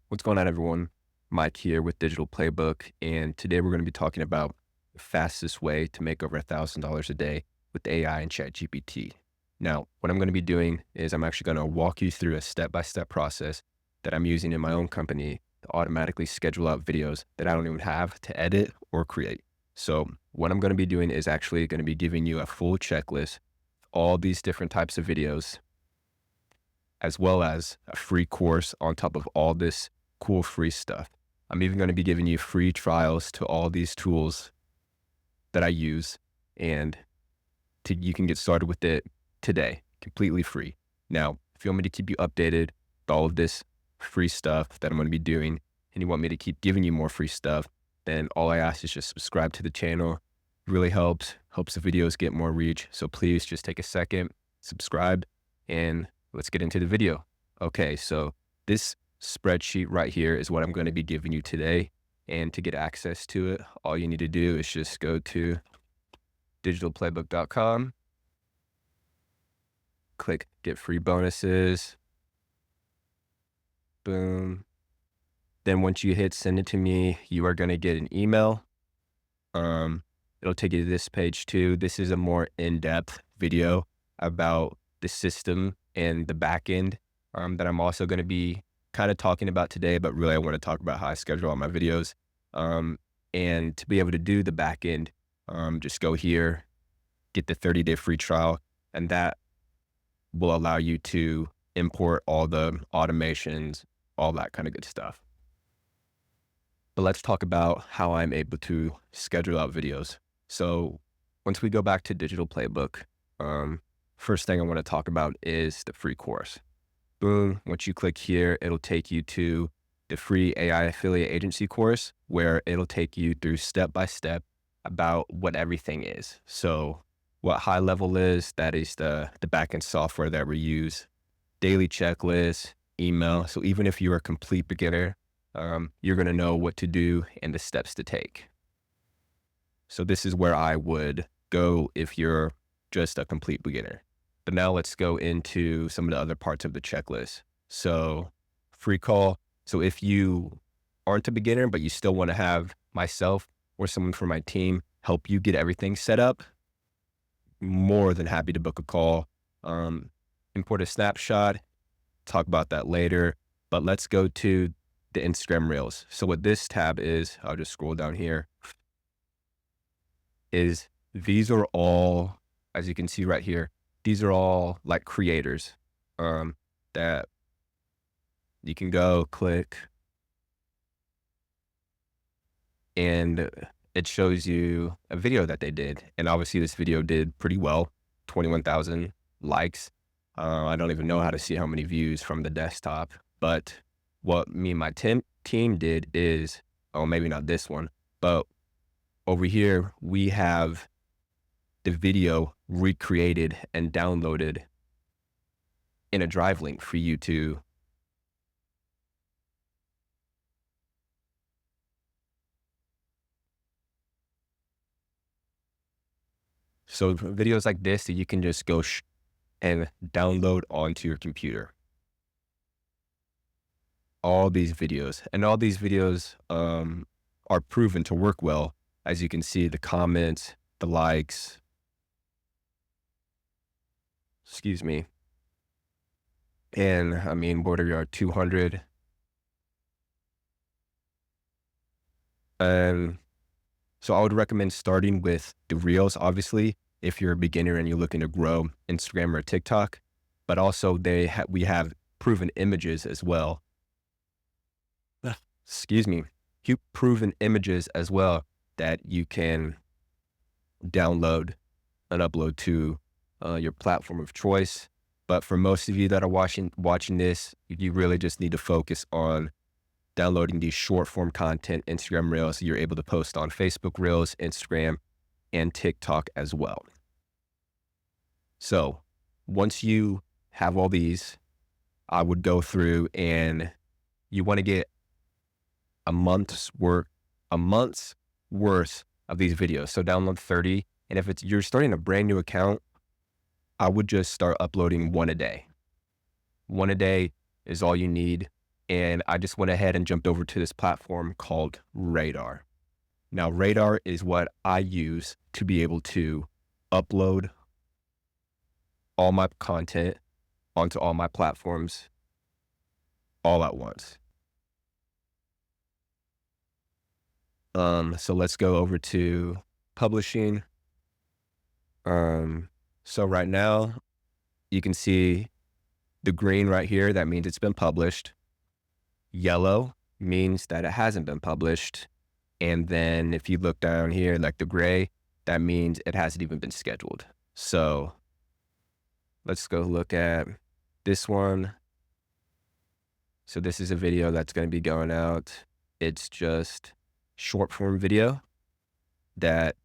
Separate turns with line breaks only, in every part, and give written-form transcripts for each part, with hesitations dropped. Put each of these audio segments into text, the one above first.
What's going on, everyone? Mike here with Digital Playbook, and today we're going to be talking about the fastest way to make over $1,000 a day with AI and ChatGPT. Now, what I'm going to be doing is I'm actually going to walk you through a step-by-step process that I'm using in my own company to automatically schedule out videos that I don't even have to edit or create. So what I'm going to be doing is actually going to be giving you a full checklist, of all these different types of videos, as well as a free course on top of all this cool free stuff. I'm even going to be giving you free trials to all these tools that I use, and you can get started with it today, completely free. Now, if you want me to keep you updated with all of this free stuff that I'm going to be doing, and you want me to keep giving you more free stuff, then all I ask is just subscribe to the channel. It really helps the videos get more reach. So please just take a second, subscribe, and let's get into the video. Okay, so this spreadsheet right here is what I'm going to be giving you today. And to get access to it, all you need to do is just go to digitalplaybook.com, click get free bonuses, boom. Then once you hit send it to me, you are going to get an email. It'll take you to this page too. This is a more in-depth video about the system and the back end that I'm also going to be kind of talking about today, but really I want to talk about how I schedule all my videos. And to be able to do the back end, just go here, get the 30-day free trial, and that will allow you to import all the automations, all that kind of good stuff. But let's talk about how I'm able to schedule out videos. So once we go back to Digital Playbook, first thing I want to talk about is the free course. Boom, once you click here, it'll take you to the free AI affiliate agency course, where it'll take you through step-by-step about what everything is. So what high level is, that is the backend software that we use, daily checklists, email. So even if you're a complete beginner, you're going to know what to do and the steps to take. So this is where I would go if you're just a complete beginner. But now let's go into some of the other parts of the checklist. So free call. So if you aren't a beginner, but you still want to have myself or someone from my team help you get everything set up, more than happy to book a call. Import a snapshot, talk about that later. But let's go to the Instagram Reels. So what this tab is, I'll just scroll down here, is these are all, as you can see right here, these are all like creators that you can go click and it shows you a video that they did. And obviously this video did pretty well, 21,000 likes. I don't even know how to see how many views from the desktop, but what me and my team did is, oh, maybe not this one, but over here, we have the video recreated and downloaded in a drive link for you to so videos like this that you can just go and download onto your computer. All these videos are proven to work well. As you can see, the comments, the likes, excuse me. And I mean, what are your 200? And so I would recommend starting with the Reels, obviously, if you're a beginner and you're looking to grow Instagram or TikTok, but also we have proven images as well. Excuse me, proven images as well that you can download and upload to your platform of choice. But for most of you that are watching this, you really just need to focus on downloading these short form content, Instagram Reels, you're able to post on Facebook Reels, Instagram, and TikTok as well. So once you have all these, I would go through and you want to get a month's worth of these videos. So download 30. And if you're starting a brand new account, I would just start uploading one a day. One a day is all you need. and I just went ahead and jumped over to this platform called Radar. Now, Radar is what I use to be able to upload all my content onto all my platforms all at once. So let's go over to publishing. So right now you can see the green right here. That means it's been published. Yellow means that it hasn't been published. And then if you look down here, like the gray, that means it hasn't even been scheduled. So let's go look at this one. So this is a video that's going to be going out. It's just short form video that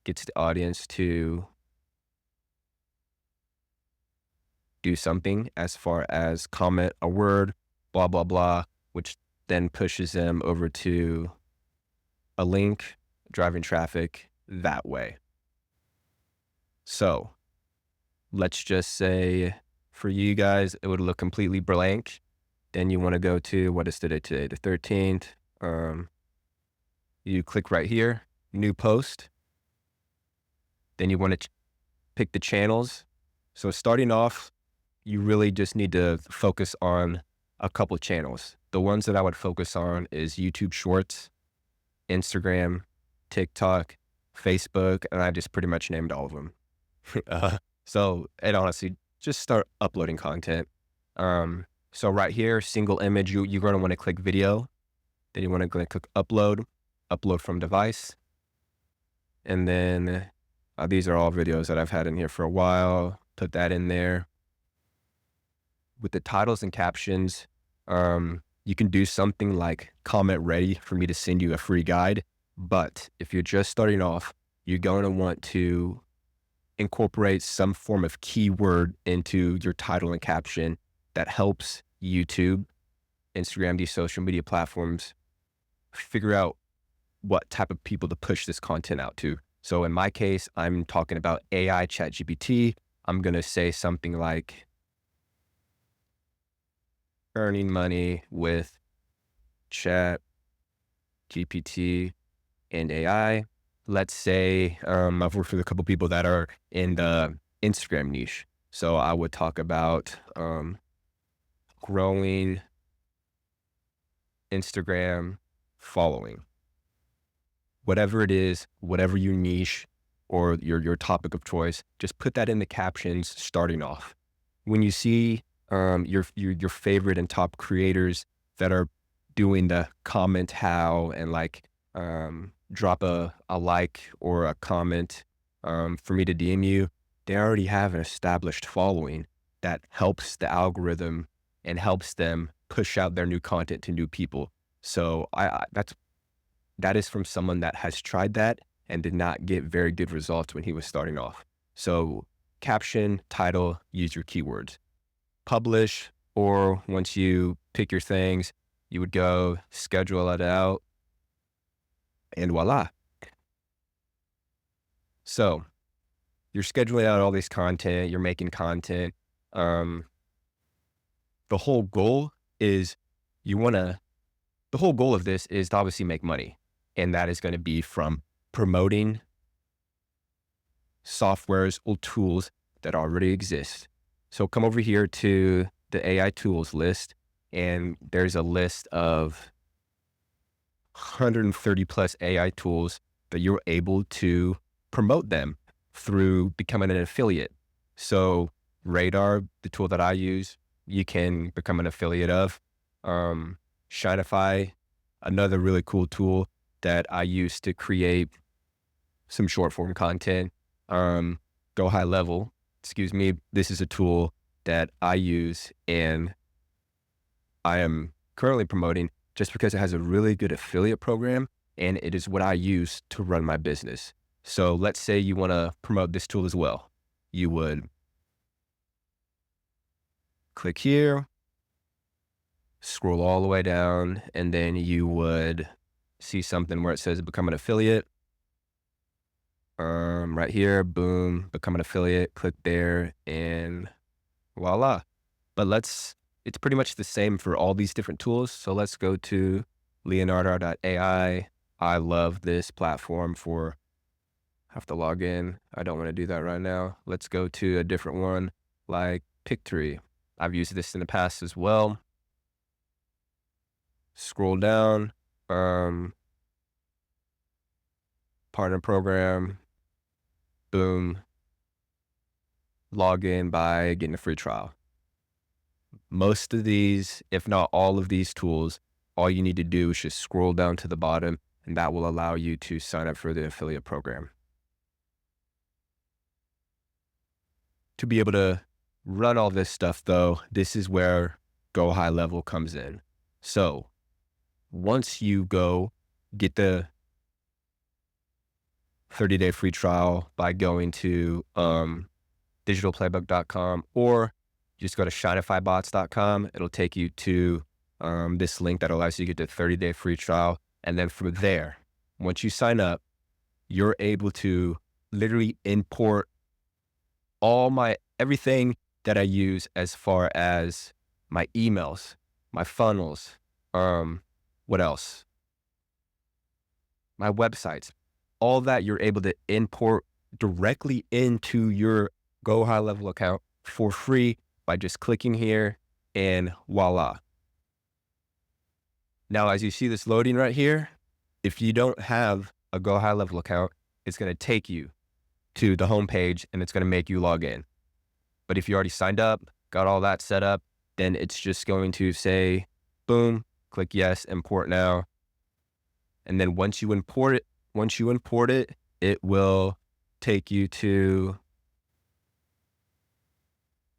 gets the audience to do something as far as comment a word, blah, blah, blah, which then pushes them over to a link, driving traffic that way. So let's just say for you guys, it would look completely blank. Then you want to go to, what is today? Today, the 13th. You click right here, new post. Then you want to pick the channels. So starting off, you really just need to focus on a couple channels. The ones that I would focus on is YouTube Shorts, Instagram, TikTok, Facebook, and I just pretty much named all of them. And honestly, just start uploading content. So right here, single image, you're going to want to click video. Then you want to click upload from device. And then these are all videos that I've had in here for a while. Put that in there. With the titles and captions, you can do something like comment ready for me to send you a free guide. But if you're just starting off, you're going to want to incorporate some form of keyword into your title and caption that helps YouTube, Instagram, these social media platforms figure out what type of people to push this content out to. So in my case, I'm talking about AI ChatGPT. I'm going to say something like earning money with ChatGPT and AI. Let's say I've worked with a couple people that are in the Instagram niche. So I would talk about growing Instagram following. Whatever it is, whatever your niche or your topic of choice, just put that in the captions starting off. When you see your favorite and top creators that are doing the comment how and like drop a like or a comment for me to DM you, they already have an established following that helps the algorithm and helps them push out their new content to new people. So that is from someone that has tried that and did not get very good results when he was starting off. So caption, title, use your keywords. Publish, or once you pick your things, you would go schedule it out and voila. So you're scheduling out all this content, you're making content. The whole goal is the whole goal of this is to obviously make money. And that is going to be from promoting softwares or tools that already exist. So come over here to the AI tools list, and there's a list of 130 plus AI tools that you're able to promote them through becoming an affiliate. So Radar, the tool that I use, you can become an affiliate of. Shineify, another really cool tool that I use to create some short form content. Go High Level, this is a tool that I use and I am currently promoting just because it has a really good affiliate program and it is what I use to run my business. So let's say you want to promote this tool as well. You would click here, scroll all the way down, and then you would see something where it says become an affiliate. Right here, boom, become an affiliate, click there and voila. But let's It's pretty much the same for all these different tools. So let's go to Leonardo.ai. I love this platform for, have to log in. I don't want to do that right now. Let's go to a different one like Pictory. I've used this in the past as well. Scroll down, partner program, boom, log in by getting a free trial. Most of these, if not all of these tools, all you need to do is just scroll down to the bottom, and that will allow you to sign up for the affiliate program. To be able to run all this stuff though, this is where Go High Level comes in. So once you go get the 30-day free trial by going to digitalplaybook.com, or just go to shineifybots.com. It'll take you to this link that allows you to get the 30-day free trial. And then from there, once you sign up, you're able to literally import everything that I use as far as my emails, my funnels, what else? My websites, all that you're able to import directly into your Go High Level account for free by just clicking here, and voila. Now, as you see this loading right here, if you don't have a Go High Level account, it's going to take you to the home page and it's going to make you log in. But if you already signed up, got all that set up, then it's just going to say, boom, click yes, import now. And then once you import it, it will take you to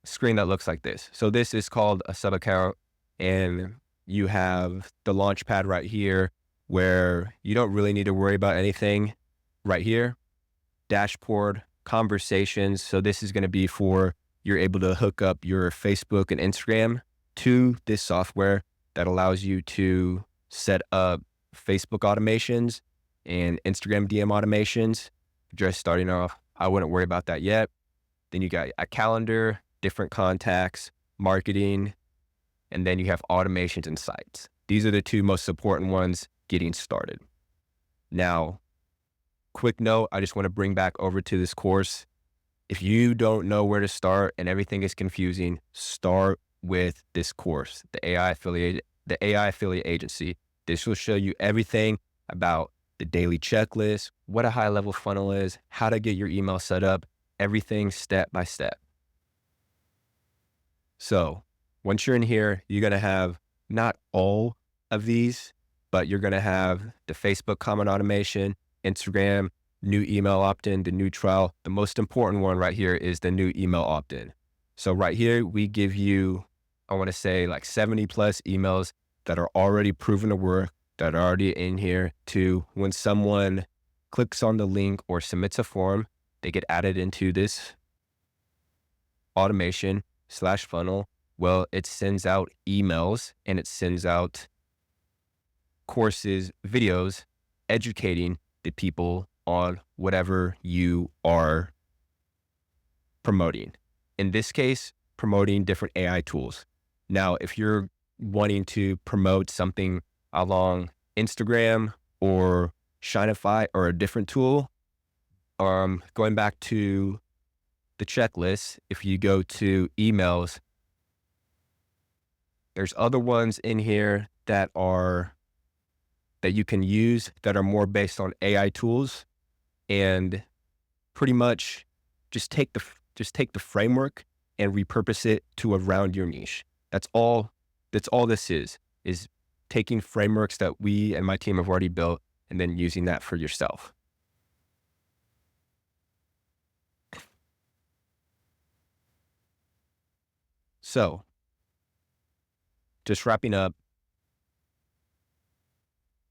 a screen that looks like this. So this is called a sub account, and you have the launch pad right here where you don't really need to worry about anything right here. Dashboard, conversations. So this is going to be for, you're able to hook up your Facebook and Instagram to this software that allows you to set up Facebook automations and Instagram DM automations. Just starting off, I wouldn't worry about that yet. Then you got a calendar, different contacts, marketing, and then you have automations and sites. These are the two most important ones getting started. Now, quick note, I just want to bring back over to this course. If you don't know where to start and everything is confusing, start with this course, the AI affiliate agency. This will show you everything about the daily checklist, what a high level funnel is, how to get your email set up, everything step by step. So once you're in here, you're going to have not all of these, but you're going to have the Facebook comment automation, Instagram, new email opt-in, the new trial. The most important one right here is the new email opt-in. So right here, we give you, I want to say like 70 plus emails that are already proven to work, that are already in here, to when someone clicks on the link or submits a form, they get added into this automation / funnel. Well, it sends out emails and it sends out courses, videos, educating the people on whatever you are promoting. In this case, promoting different AI tools. Now, if you're wanting to promote something along Instagram or Shineify or a different tool, going back to the checklist, if you go to emails, there's other ones in here that you can use that are more based on AI tools, and pretty much just take the framework and repurpose it to around your niche. That's all this is taking frameworks that we and my team have already built and then using that for yourself. So just wrapping up,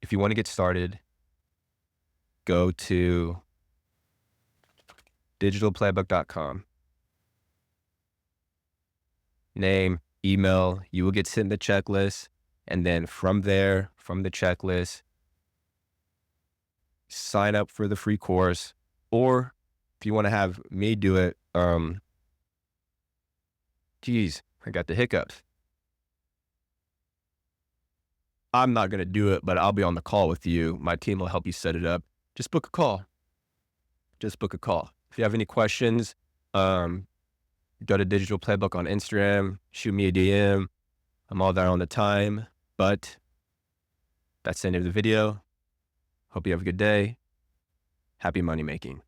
if you want to get started, go to digitalplaybook.com. Name, email, you will get sent the checklist. And then from there, from the checklist, sign up for the free course. Or if you want to have me do it, I got the hiccups. I'm not going to do it, but I'll be on the call with you. My team will help you set it up. Just book a call. Just book a call. If you have any questions, go to Digital Playbook on Instagram, shoot me a DM. I'm all there on the time, but that's the end of the video. Hope you have a good day. Happy money making.